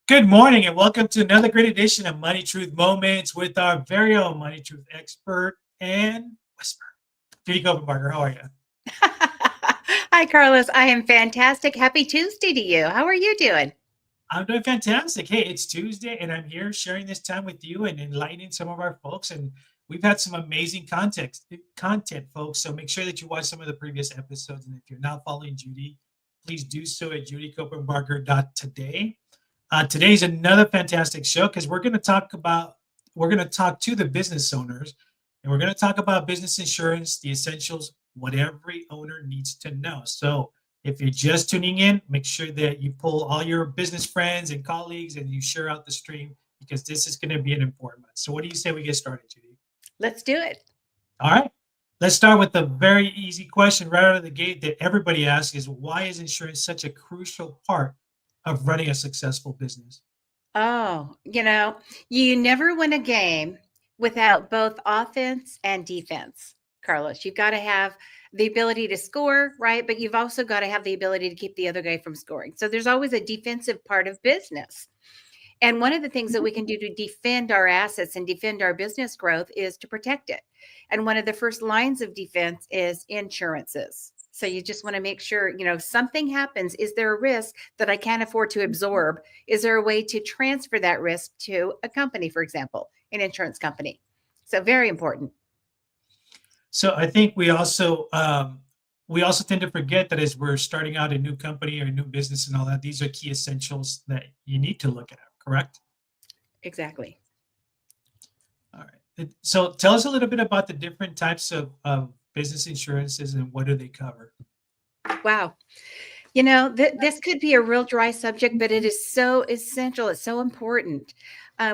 Good morning and welcome to another great edition of Money Truth Moments with our very own Money Truth expert and whisper, Judy Copenbarger. How are you? Hi, Carlos. I am fantastic. Happy Tuesday to you. How are you doing? I'm doing fantastic. Hey, it's Tuesday and I'm here sharing this time with you and enlightening some of our folks. And we've had some amazing content, folks. So make sure that you watch some of the previous episodes. And if you're not following Judy, please do so at judycopenbarger.today. Today's another fantastic show because we're going to talk to the business owners and we're going to talk about business insurance, the essentials, what every owner needs to know. So if you're just tuning in, make sure that you pull all your business friends and colleagues and you share out the stream because this is going to be an important one. So what do you say we get started, Judy? Let's do it. All right. Let's start with the very easy question right out of the gate that everybody asks is why is insurance such a crucial part of running a successful business? Oh, you never win a game without both offense and defense, Carlos. You've got to have the ability to score, right? But you've also got to have the ability to keep the other guy from scoring. So there's always a defensive part of business. And one of the things that we can do to defend our assets and defend our business growth is to protect it. And one of the first lines of defense is insurances. So you just want to make sure, something happens. Is there a risk that I can't afford to absorb? Is there a way to transfer that risk to a company, for example, an insurance company? So very important. So I think we also tend to forget that as we're starting out a new company or a new business and all that, these are key essentials that you need to look at, correct? Exactly. All right. So tell us a little bit about the different types of business insurances and what do they cover? Wow. This could be a real dry subject, but it is so essential. It's so important.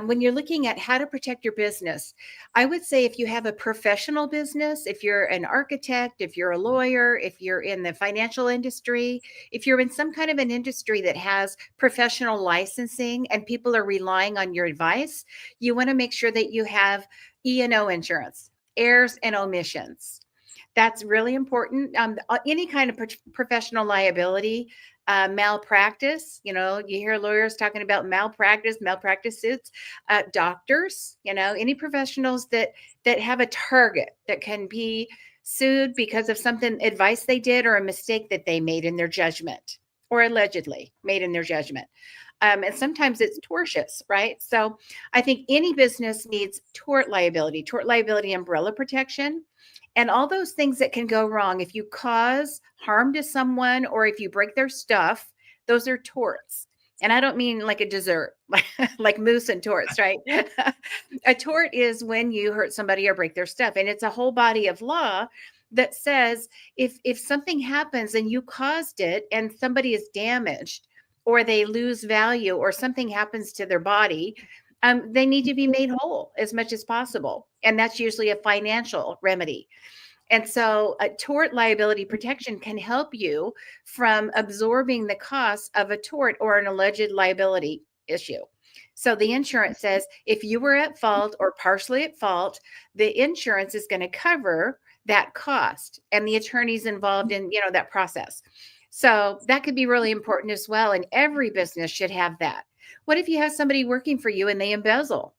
When you're looking at how to protect your business, I would say if you have a professional business, if you're an architect, if you're a lawyer, if you're in the financial industry, if you're in some kind of an industry that has professional licensing and people are relying on your advice, you want to make sure that you have E&O insurance, errors and omissions. That's really important. Any kind of professional liability, malpractice. You hear lawyers talking about malpractice suits. Doctors, any professionals that have a target that can be sued because of something advice they did or a mistake that they made in their judgment or allegedly made in their judgment. And sometimes it's tortious, right? So I think any business needs tort liability umbrella protection, and all those things that can go wrong. If you cause harm to someone or if you break their stuff, those are torts. And I don't mean like a dessert, like moose and torts, right? A tort is when you hurt somebody or break their stuff. And it's a whole body of law that says if something happens and you caused it and somebody is damaged or they lose value or something happens to their body, they need to be made whole as much as possible. And that's usually a financial remedy. And so a tort liability protection can help you from absorbing the costs of a tort or an alleged liability issue. So the insurance says if you were at fault or partially at fault, the insurance is going to cover that cost and the attorneys involved in, that process. So that could be really important as well. And every business should have that. What if you have somebody working for you and they embezzle,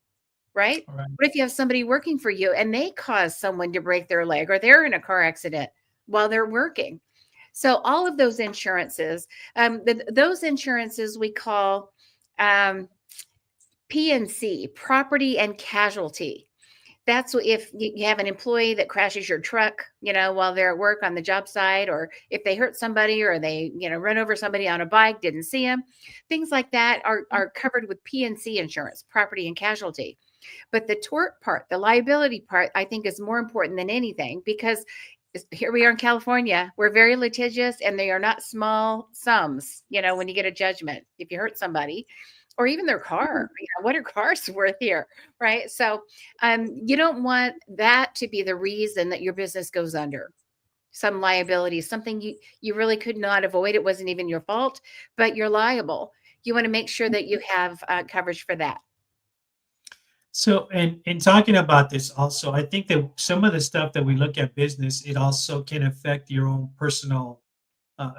right? All right. What if you have somebody working for you and they cause someone to break their leg or they're in a car accident while they're working? So all of those insurances, those insurances we call P&C, property and casualty. That's if you have an employee that crashes your truck, while they're at work on the job site, or if they hurt somebody or they, run over somebody on a bike, didn't see them. Things like that are covered with P&C insurance, property and casualty. But the tort part, the liability part, I think is more important than anything because here we are in California. We're very litigious and they are not small sums, when you get a judgment, if you hurt somebody or even their car, what are cars worth here? Right. So you don't want that to be the reason that your business goes under. Some liability, something you really could not avoid. It wasn't even your fault, but you're liable. You want to make sure that you have coverage for that. So, and in talking about this also, I think that some of the stuff that we look at business, it also can affect your own personal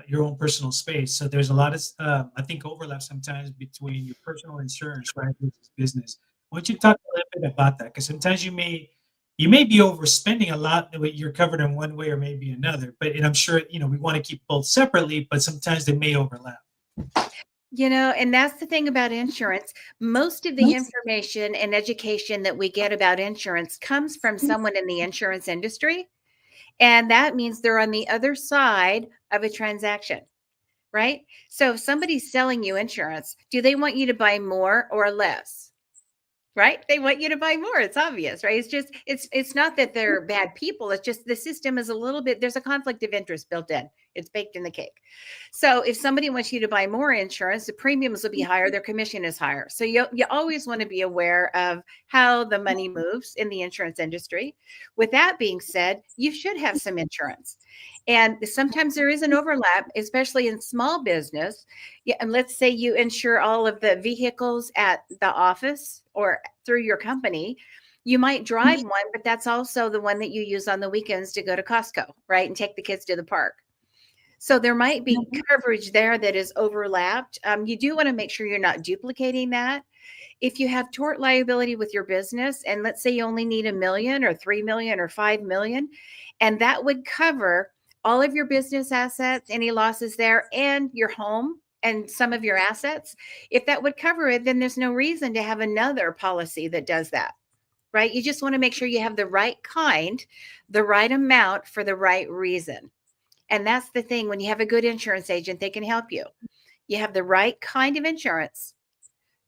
your own personal space. So there's a lot of, I think, overlap sometimes between your personal insurance, right, versus business. Why don't you talk a little bit about that? Because sometimes you may be overspending a lot, but you're covered in one way or maybe another. But and I'm sure we want to keep both separately, but sometimes they may overlap. And that's the thing about insurance. Most of the information and education that we get about insurance comes from someone in the insurance industry. And that means they're on the other side of a transaction, right? So if somebody's selling you insurance, do they want you to buy more or less? Right? They want you to buy more. It's obvious, right? It's not that they're bad people. It's just the system is a little bit, there's a conflict of interest built in. It's baked in the cake. So if somebody wants you to buy more insurance, the premiums will be higher, their commission is higher. So you always want to be aware of how the money moves in the insurance industry. With that being said, you should have some insurance. And sometimes there is an overlap, especially in small business. Yeah, and let's say you insure all of the vehicles at the office or through your company. You might drive one, but that's also the one that you use on the weekends to go to Costco, right? And take the kids to the park. So there might be coverage there that is overlapped. You do want to make sure you're not duplicating that. If you have tort liability with your business, and let's say you only need $1 million or 3 million or 5 million, and that would cover all of your business assets, any losses there, and your home and some of your assets. If that would cover it, then there's no reason to have another policy that does that, right? You just want to make sure you have the right kind, the right amount for the right reason. And that's the thing. When you have a good insurance agent, they can help you. You have the right kind of insurance,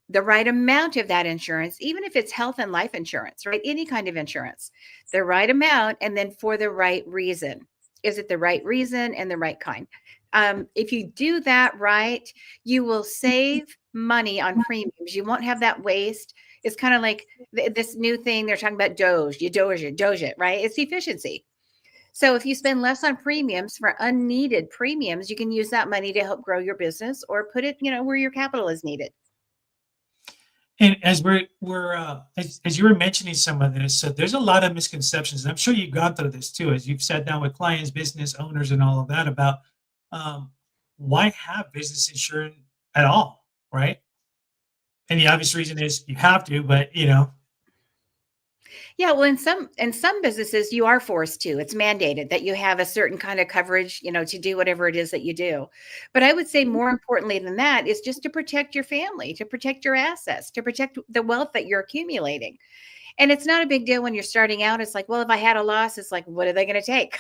the right amount of that insurance, even if it's health and life insurance, right? Any kind of insurance, the right amount, and then for the right reason. Is it the right reason and the right kind? If you do that right, you will save money on premiums. You won't have that waste. It's kind of like this new thing they're talking about, Doge. You Doge it, right? It's efficiency. So if you spend less on premiums for unneeded premiums, you can use that money to help grow your business or put it, where your capital is needed. And as as you were mentioning some of this, so there's a lot of misconceptions. And I'm sure you've gone through this too, as you've sat down with clients, business owners, and all of that about um, why have business insurance at all, right? And the obvious reason is you have to, but Yeah, well, in some businesses, you are forced to. It's mandated that you have a certain kind of coverage, to do whatever it is that you do. But I would say more importantly than that is just to protect your family, to protect your assets, to protect the wealth that you're accumulating. And it's not a big deal when you're starting out. It's like, well, if I had a loss, it's like, what are they going to take?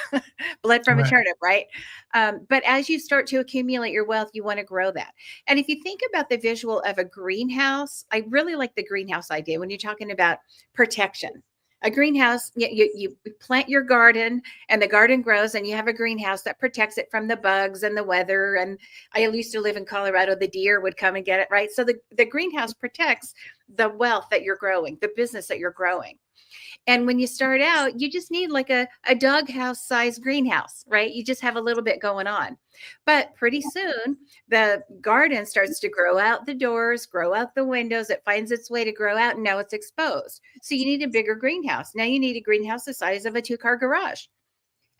Blood from a right. turnip, right? But as you start to accumulate your wealth, you want to grow that. And if you think about the visual of a greenhouse, I really like the greenhouse idea when you're talking about protection. A greenhouse, you plant your garden and the garden grows and you have a greenhouse that protects it from the bugs and the weather. And I used to live in Colorado, the deer would come and get it, right? So the greenhouse protects the wealth that you're growing, the business that you're growing. And when you start out, you just need like a doghouse size greenhouse, right? You just have a little bit going on. But pretty soon, the garden starts to grow out the doors, grow out the windows. It finds its way to grow out, and now it's exposed. So you need a bigger greenhouse. Now you need a greenhouse the size of a 2-car garage.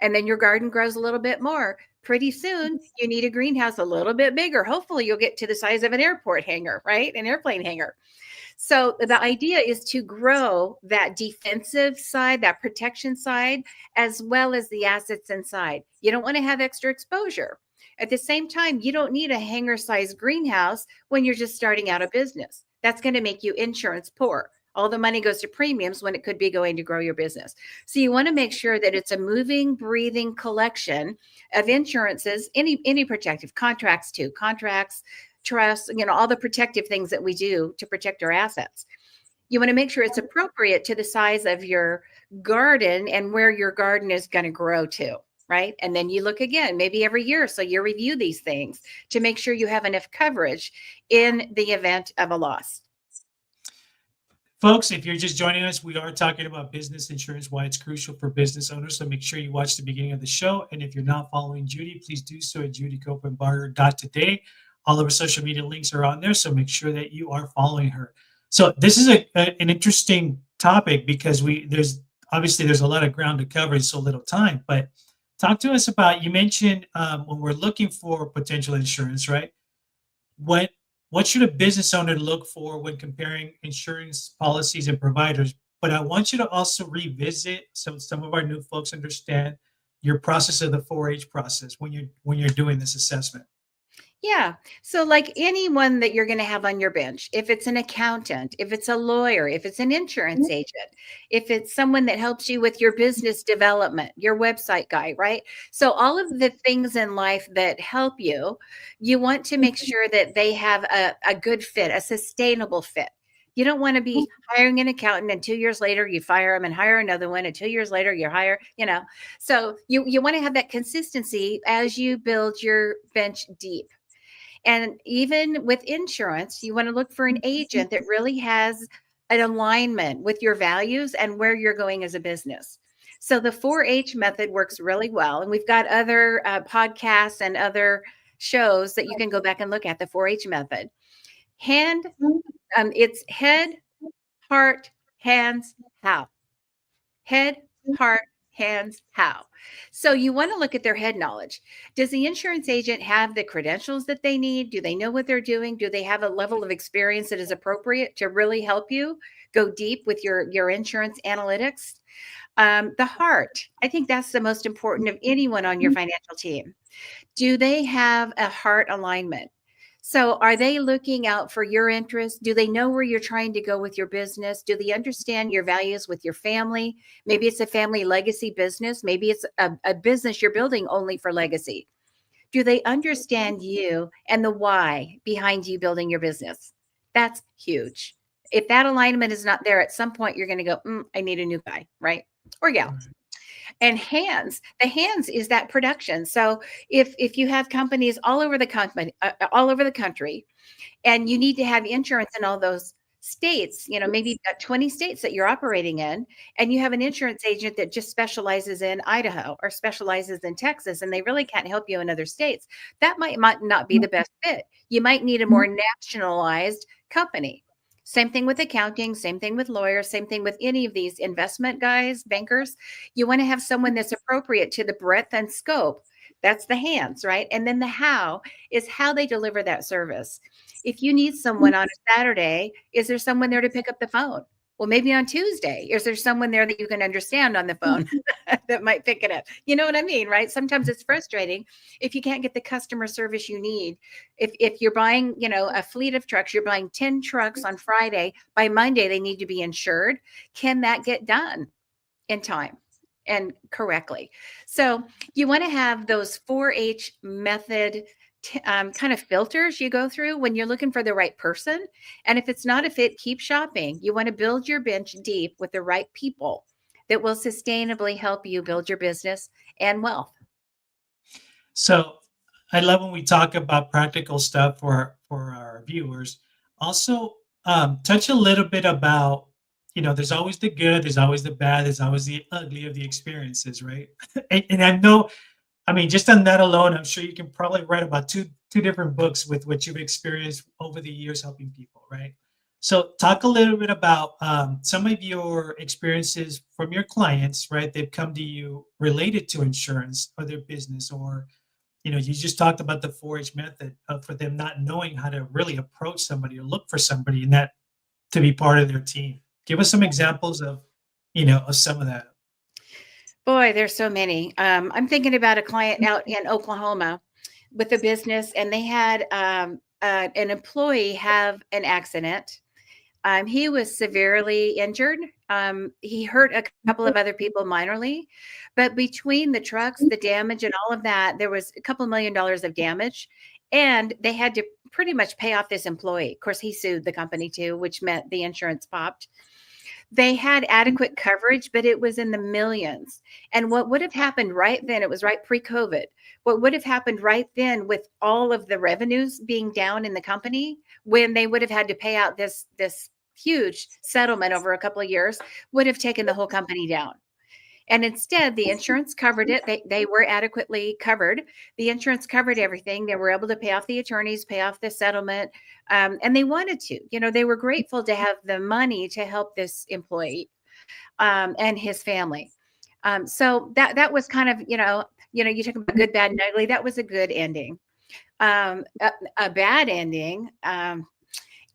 And then your garden grows a little bit more. Pretty soon, you need a greenhouse a little bit bigger. Hopefully, you'll get to the size of an airport hangar, right? An airplane hangar. So the idea is to grow that defensive side, that protection side, as well as the assets inside. You don't want to have extra exposure. At the same time, you don't need a hangar-sized greenhouse when you're just starting out a business. That's going to make you insurance poor. All the money goes to premiums when it could be going to grow your business. So you want to make sure that it's a moving, breathing collection of insurances, any protective contracts too, contracts, trust, all the protective things that we do to protect our assets. You want to make sure it's appropriate to the size of your garden and where your garden is going to grow to, right? And then you look again, maybe every year. So you review these things to make sure you have enough coverage in the event of a loss. Folks, if you're just joining us, we are talking about business insurance, why it's crucial for business owners. So make sure you watch the beginning of the show. And if you're not following Judy, please do so at judycopenbarger.today. All of our social media links are on there, so make sure that you are following her. So this is an interesting topic because there's a lot of ground to cover in so little time. But Talk to us about, you mentioned when we're looking for potential insurance, right? What what should a business owner look for when comparing insurance policies and providers? But I want you to also revisit, so some of our new folks understand your process of the 4-H process when you're doing this assessment. Yeah. So, like anyone that you're going to have on your bench, if it's an accountant, if it's a lawyer, if it's an insurance agent, if it's someone that helps you with your business development, your website guy, right? So, all of the things in life that help you, you want to make sure that they have a good fit, a sustainable fit. You don't want to be hiring an accountant and 2 years later you fire them and hire another one, and 2 years later you hire, So you want to have that consistency as you build your bench deep. And even with insurance, you want to look for an agent that really has an alignment with your values and where you're going as a business. So the 4-H method works really well. And we've got other podcasts and other shows that you can go back and look at the 4-H method. Hand, it's head, heart, hands, how. Head, heart, hands, how. So you want to look at their head knowledge. Does the insurance agent have the credentials that they need? Do they know what they're doing? Do they have a level of experience that is appropriate to really help you go deep with your insurance analytics? The heart, I think that's the most important of anyone on your financial team. Do they have a heart alignment? So are they looking out for your interests? Do they know where you're trying to go with your business? Do they understand your values with your family? Maybe it's a family legacy business. Maybe it's a business you're building only for legacy. Do they understand you and the why behind you building your business? That's huge. If that alignment is not there, at some point you're going to go, I need a new guy, right? Or gal. And hands, the hands is that production. So if you have companies all over the company, all over the country, and you need to have insurance in all those states, maybe you've got 20 states that you're operating in, and you have an insurance agent that just specializes in Idaho or specializes in Texas, and they really can't help you in other states, that might not be the best fit. You might need a more nationalized company. Same thing with accounting, same thing with lawyers, same thing with any of these investment guys, bankers. You want to have someone that's appropriate to the breadth and scope. That's the hands, right? And then the how is how they deliver that service. If you need someone on a Saturday, is there someone there to pick up the phone? Well, maybe on Tuesday, is there someone there that you can understand on the phone that might pick it up? You know what I mean, right? Sometimes it's frustrating if you can't get the customer service you need. If you're buying, a fleet of trucks, you're buying 10 trucks on Friday, by Monday they need to be insured. Can that get done in time and correctly? So you want to have those 4-H method kind of filters you go through when you're looking for the right person. And if it's not a fit, keep shopping. You want to build your bench deep with the right people that will sustainably help you build your business and wealth. So I love when we talk about practical stuff for our viewers. Also, touch a little bit about, there's always the good, there's always the bad, there's always the ugly of the experiences, right? And I know, I mean, just on that alone, I'm sure you can probably write about two different books with what you've experienced over the years helping people, right? So talk a little bit about some of your experiences from your clients, right? They've come to you related to insurance or their business, or you just talked about the 4-H method for them not knowing how to really approach somebody or look for somebody in that to be part of their team. Give us some examples of some of that. Boy, there's so many. I'm thinking about a client out in Oklahoma with a business, and they had an employee have an accident. He was severely injured. He hurt a couple of other people minorly, but between the trucks, the damage, and all of that, there was a couple $1 million of damage, and they had to pretty much pay off this employee. Of course, he sued the company too, which meant the insurance popped. They had adequate coverage, but it was in the millions. And what would have happened right then, it was right pre-COVID, what would have happened right then with all of the revenues being down in the company, when they would have had to pay out this huge settlement over a couple of years, would have taken the whole company down. And instead, the insurance covered it. They were adequately covered. The insurance covered everything. They were able to pay off the attorneys, pay off the settlement, and they wanted to. They were grateful to have the money to help this employee and his family. So that was kind of, you talk about good, bad, and ugly. That was a good ending. A bad ending.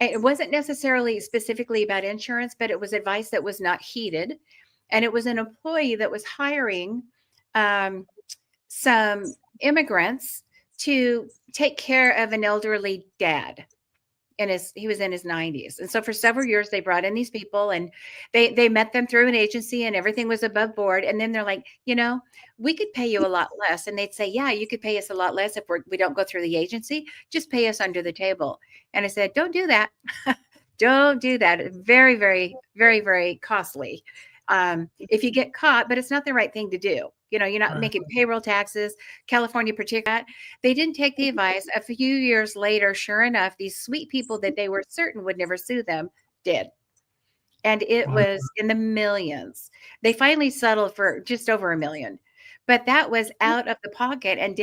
It wasn't necessarily specifically about insurance, but it was advice that was not heeded. And it was an employee that was hiring um, some immigrants to take care of an elderly dad. He was in his 90s, and so for several years they brought in these people, and they met them through an agency, and everything was above board. And then they're like, we could pay you a lot less. And they'd say, yeah, you could pay us a lot less if we don't go through the agency. Just pay us under the table. And I said, don't do that. Don't do that. It's very, very, very, very costly if you get caught, but it's not the right thing to do. You're not Right. making payroll taxes. California, particularly, they didn't take the advice. A few years later, sure enough, these sweet people that they were certain would never sue them did. And it Wow. was in the millions. They finally settled for just over $1 million. But that was out of the pocket and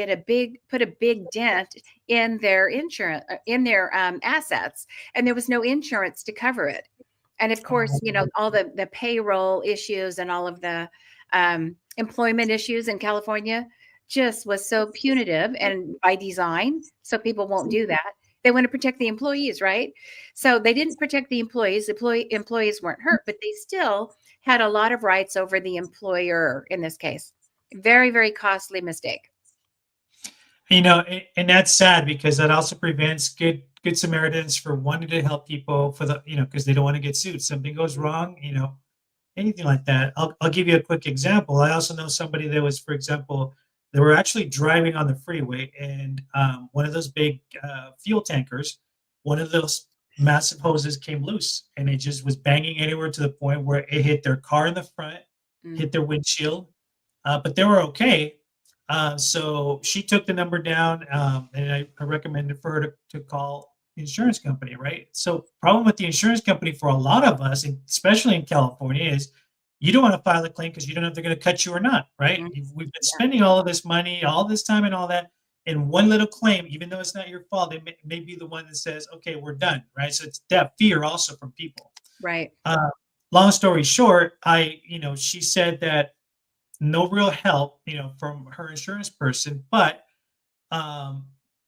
put a big dent in their insurance, in their assets. And there was no insurance to cover it. And of course, all the payroll issues and all of the employment issues in California just was so punitive and by design. So people won't do that. They want to protect the employees, right? So they didn't protect the employees. Employees weren't hurt, but they still had a lot of rights over the employer in this case. Very, very costly mistake. And that's sad because that also prevents good Samaritans for wanting to help people for because they don't want to get sued. Something goes wrong, anything like that. I'll give you a quick example. I also know somebody that was, for example, they were actually driving on the freeway, and one of those big fuel tankers, one of those massive hoses came loose, and it just was banging anywhere to the point where it hit their car in the front, hit their windshield, but they were okay. So she took the number down, and I recommended for her to call the insurance company, right? So problem with the insurance company for a lot of us, and especially in California, is you don't want to file a claim because you don't know if they're going to cut you or not, right? We've been spending all of this money, all this time and all that, and one little claim, even though it's not your fault, it may be the one that says, okay, we're done, right? So it's that fear also from people. Right. Long story short, she said that no real help, from her insurance person, but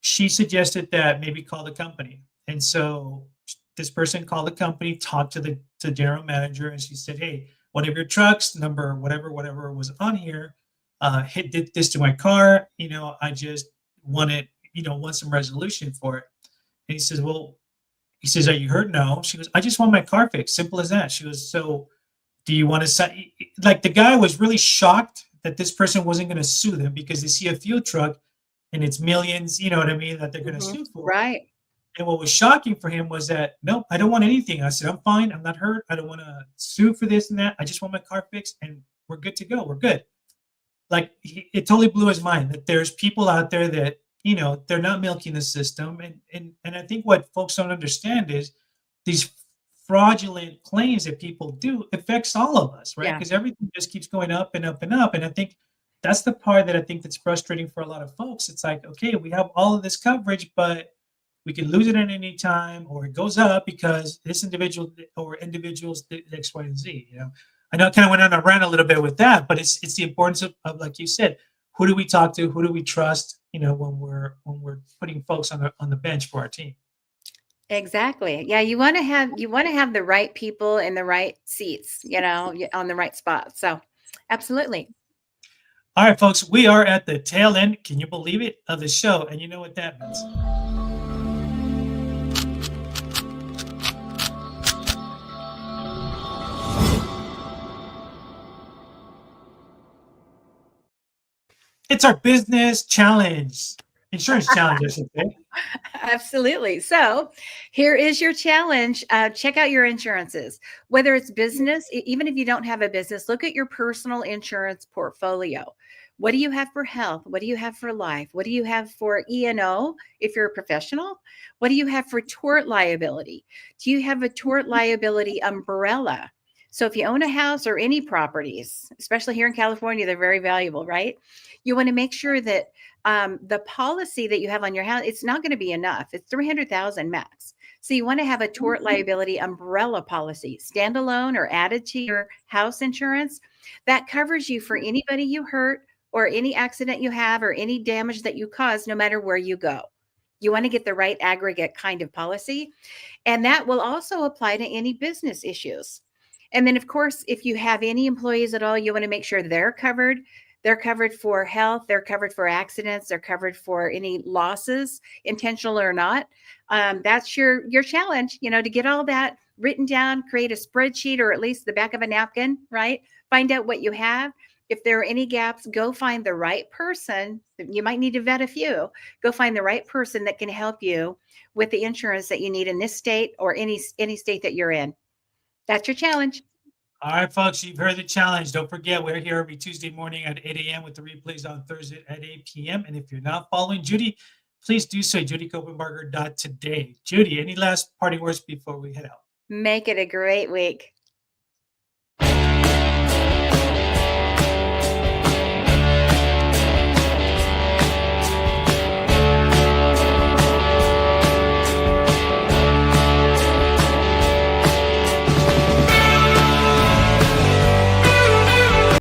she suggested that maybe call the company. And so this person called the company, talked to the general manager, and she said, hey, one of your trucks, number whatever was on here, did this to my car. I just want some resolution for it. And he says, are you hurt? No. She goes, I just want my car fixed. Simple as that. She goes, so do you want to sign? Like, the guy was really shocked that this person wasn't going to sue them because they see a fuel truck and it's millions, you know what I mean, that they're going to sue for. Right. And what was shocking for him was that, no, I don't want anything. I said, I'm fine. I'm not hurt. I don't want to sue for this and that. I just want my car fixed and we're good to go. We're good. Like, it totally blew his mind that there's people out there that, they're not milking the system. And I think what folks don't understand is these fraudulent claims that people do affects all of us, right? Yeah. Because everything just keeps going up and up and up. And I think that's the part that I think that's frustrating for a lot of folks. It's like, okay, we have all of this coverage, but we can lose it at any time, or it goes up because this individual or individuals did X, Y, and Z. I know I kind of went on a rant a little bit with that, but it's the importance of, like you said, who do we talk to? Who do we trust? When we're putting folks on the bench for our team. Exactly. Yeah, you want to have the right people in the right seats, on the right spot. So, absolutely. All right, folks, we are at the tail end. Can you believe it, of the show? And you know what that means. It's our business challenge, insurance challenge, I should say. Absolutely. So here is your challenge. Check out your insurances, whether it's business, even if you don't have a business, look at your personal insurance portfolio. What do you have for health? What do you have for life? What do you have for E&O if you're a professional? What do you have for tort liability? Do you have a tort liability umbrella? So if you own a house or any properties, especially here in California, they're very valuable, right? You want to make sure that the policy that you have on your house, it's not going to be enough. It's 300,000 max. So you want to have a tort liability umbrella policy, standalone or added to your house insurance, that covers you for anybody you hurt or any accident you have or any damage that you cause, no matter where you go. You want to get the right aggregate kind of policy. And that will also apply to any business issues. And then, of course, if you have any employees at all, you want to make sure they're covered. They're covered for health, they're covered for accidents, they're covered for any losses, intentional or not. That's your challenge, to get all that written down, create a spreadsheet or at least the back of a napkin, right? Find out what you have. If there are any gaps, go find the right person. You might need to vet a few. Go find the right person that can help you with the insurance that you need in this state or any state that you're in. That's your challenge. All right, folks, you've heard the challenge. Don't forget, we're here every Tuesday morning at 8 a.m. with the replays on Thursday at 8 p.m. And if you're not following Judy, please do so. JudyCopenbarger.today. Judy, any last parting words before we head out? Make it a great week.